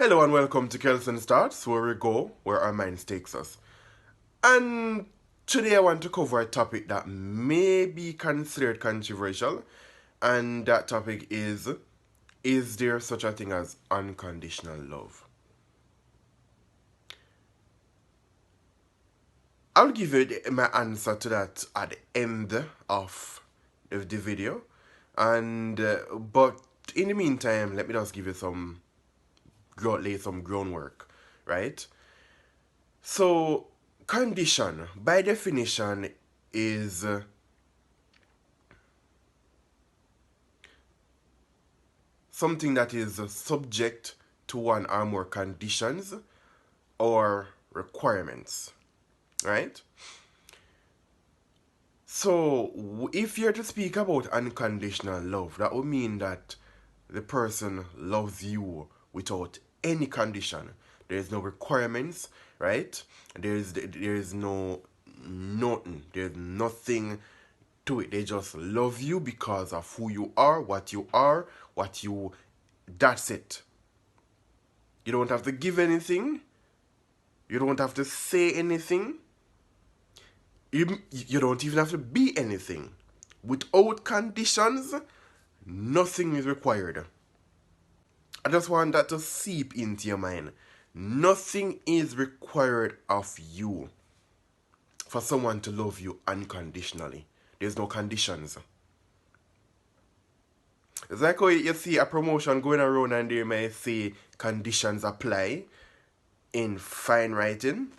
Hello and welcome to Kelson's Thoughts, where we go where our minds takes us. And today I want to cover a topic that may be considered controversial, and that topic is there such a thing as unconditional love? I'll give you my answer to that at the end of the video, and but in the meantime, let me just give you lay some groundwork, right? So, condition, by definition, is something that is subject to one or more conditions or requirements, right? So, if you're to speak about unconditional love, that would mean that the person loves you without any condition. There's no requirements, right? There's no nothing. There's nothing to it. They just love you because of who you are, what you that's it. You don't have to give anything. You don't have to say anything. You don't even have to be anything. Without conditions, nothing is required. I just want that to seep into your mind. Nothing is required of you for someone to love you unconditionally. There's no conditions. It's like how you see a promotion going around and they may say conditions apply in fine writing.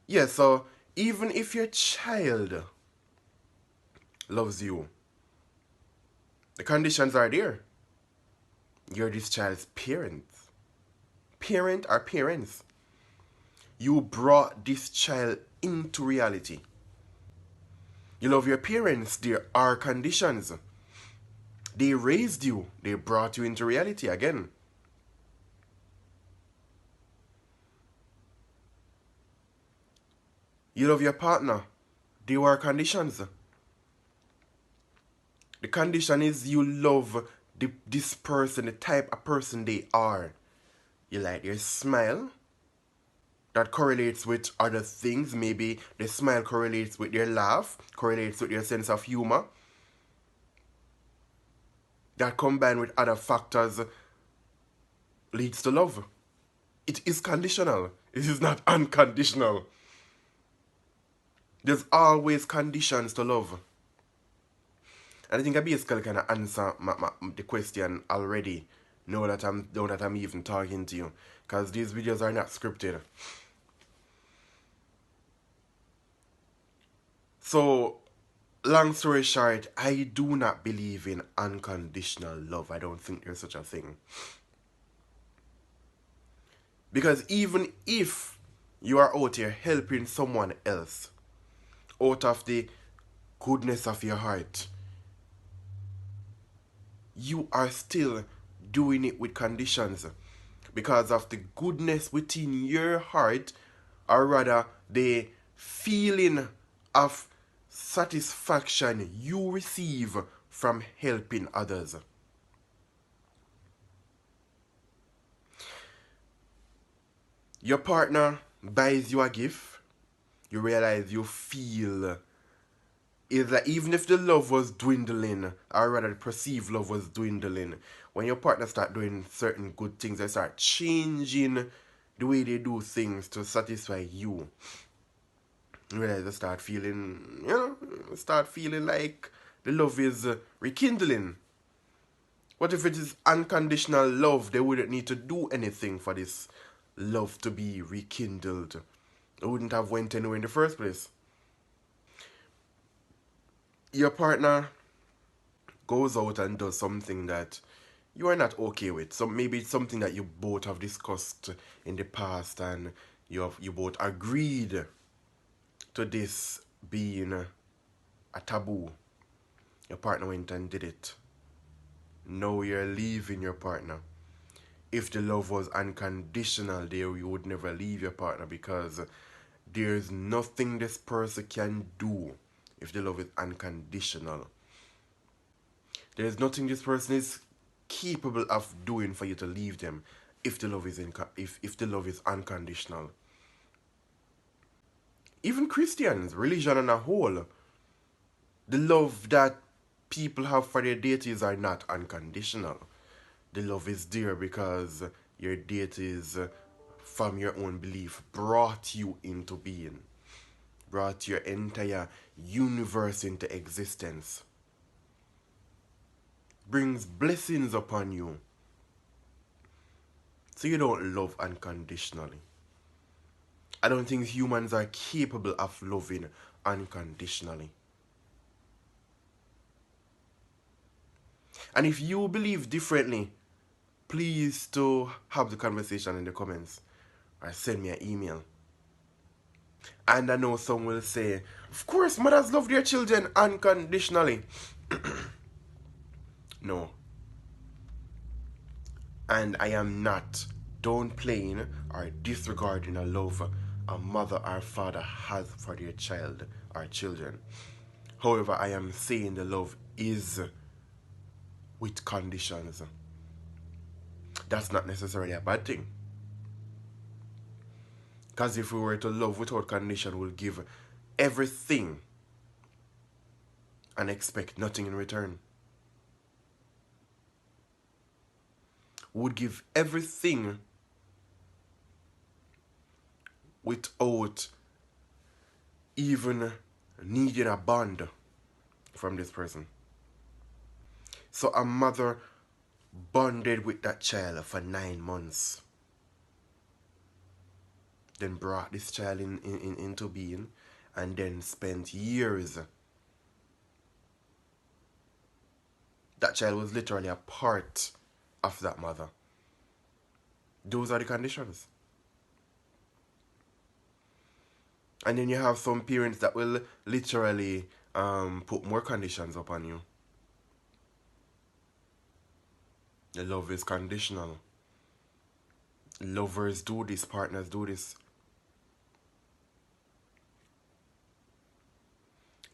Yeah, so even if your child loves you, the conditions are there. You're this child's parents. Parent or parents. You brought this child into reality. You love your parents, there are conditions. They raised you, they brought you into reality again. You love your partner, there are conditions. The condition is you love this person, the type of person they are. You like their smile. That correlates with other things. Maybe the smile correlates with their laugh, correlates with their sense of humor. That combined with other factors leads to love. It is conditional. It is not unconditional. There's always conditions to love. And I think I basically kind of answer the question already. Now that I'm even talking to you, because these videos are not scripted. So, long story short, I do not believe in unconditional love. I don't think there's such a thing. Because even if you are out here helping someone else out of the goodness of your heart, you are still doing it with conditions because of the goodness within your heart, or rather the feeling of satisfaction you receive from helping others. Your partner buys you a gift, you realize you feel is that even if the love was dwindling, or rather the perceived love was dwindling, when your partner start doing certain good things, they start changing the way they do things to satisfy you. You realize they start feeling like the love is rekindling. What if it is unconditional love? They wouldn't need to do anything for this love to be rekindled. They wouldn't have went anywhere in the first place. Your partner goes out and does something that you are not okay with. So maybe it's something that you both have discussed in the past and you both agreed to this being a taboo. Your partner went and did it. Now you're leaving your partner. If the love was unconditional, there you would never leave your partner, because there's nothing this person can do if the love is unconditional. There's nothing this person is capable of doing for you to leave them. if the love is if the love is unconditional. Even Christians, religion on a whole, the love that people have for their deities are not unconditional. The love is there because your deities, from your own belief, brought you into being, brought your entire universe into existence, brings blessings upon you. So you don't love unconditionally. I don't think humans are capable of loving unconditionally. And if you believe differently, please to have the conversation in the comments or send me an email. And I know some will say, of course, mothers love their children unconditionally. No. And I am not downplaying or disregarding the love a mother or father has for their child or children. However, I am saying the love is with conditions. That's not necessarily a bad thing. Because if we were to love without condition, we'll give everything and expect nothing in return. Would give everything without even needing a bond from this person. So a mother bonded with that child for 9 months, then brought this child into being, and then spent years. That child was literally a part of that mother. Those are the conditions. And then you have some parents that will literally put more conditions upon you. The love is conditional. Lovers do this, partners do this.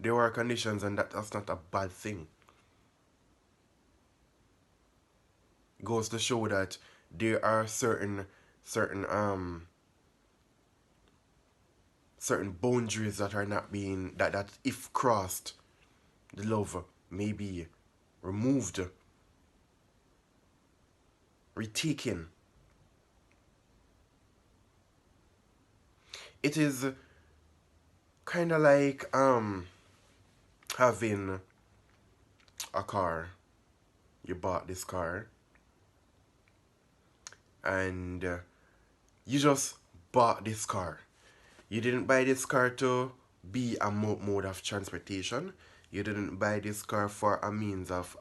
There are conditions, and that's not a bad thing. It goes to show that there are certain boundaries that are not being that if crossed, the love may be removed, retaken. It is kind of like having a car. You bought this car and you just bought this car. You didn't buy this car to be a mode of transportation. You didn't buy this car for a means of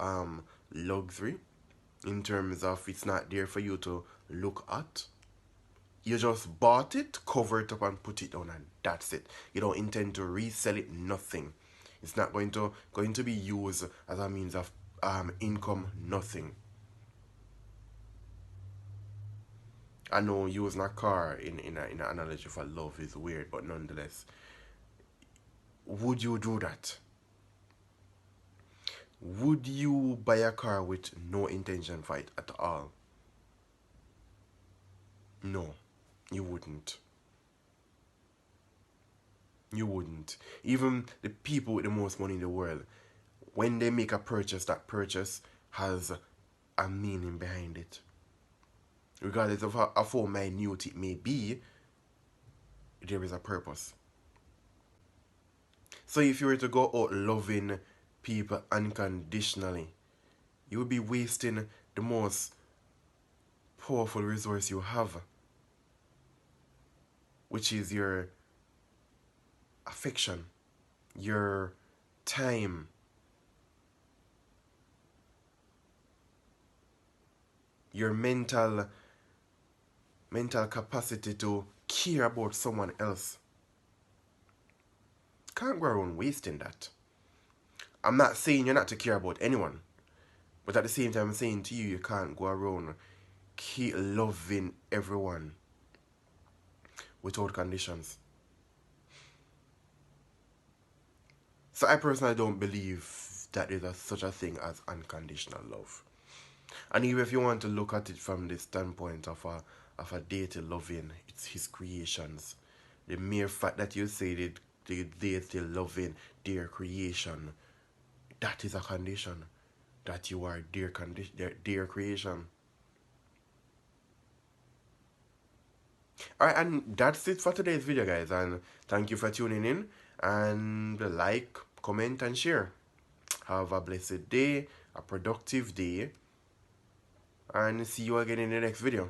luxury, in terms of it's not there for you to look at. You just bought it, cover it up and put it down, and that's it. You don't intend to resell it, nothing. It's not going to be used as a means of income, nothing. I know using a car in an analogy for love is weird, but nonetheless, would you do that? Would you buy a car with no intention for it at all? No, you wouldn't. You wouldn't. Even the people with the most money in the world, when they make a purchase, that purchase has a meaning behind it. Regardless of how minute it may be, there is a purpose. So if you were to go out loving people unconditionally, you would be wasting the most powerful resource you have, which is your affection, your time, your mental capacity to care about someone else. Can't go around wasting that. I'm not saying you're not to care about anyone, but at the same time I'm saying to you, you can't go around keep loving everyone without conditions. So I personally don't believe that there's such a thing as unconditional love. And even if you want to look at it from the standpoint of a deity loving, it's his creations. The mere fact that you say that the deity loving their creation, that is a condition. That you are their creation. Alright, and that's it for today's video, guys. And thank you for tuning in. And like, comment, and share. Have a blessed day, a productive day, and see you again in the next video.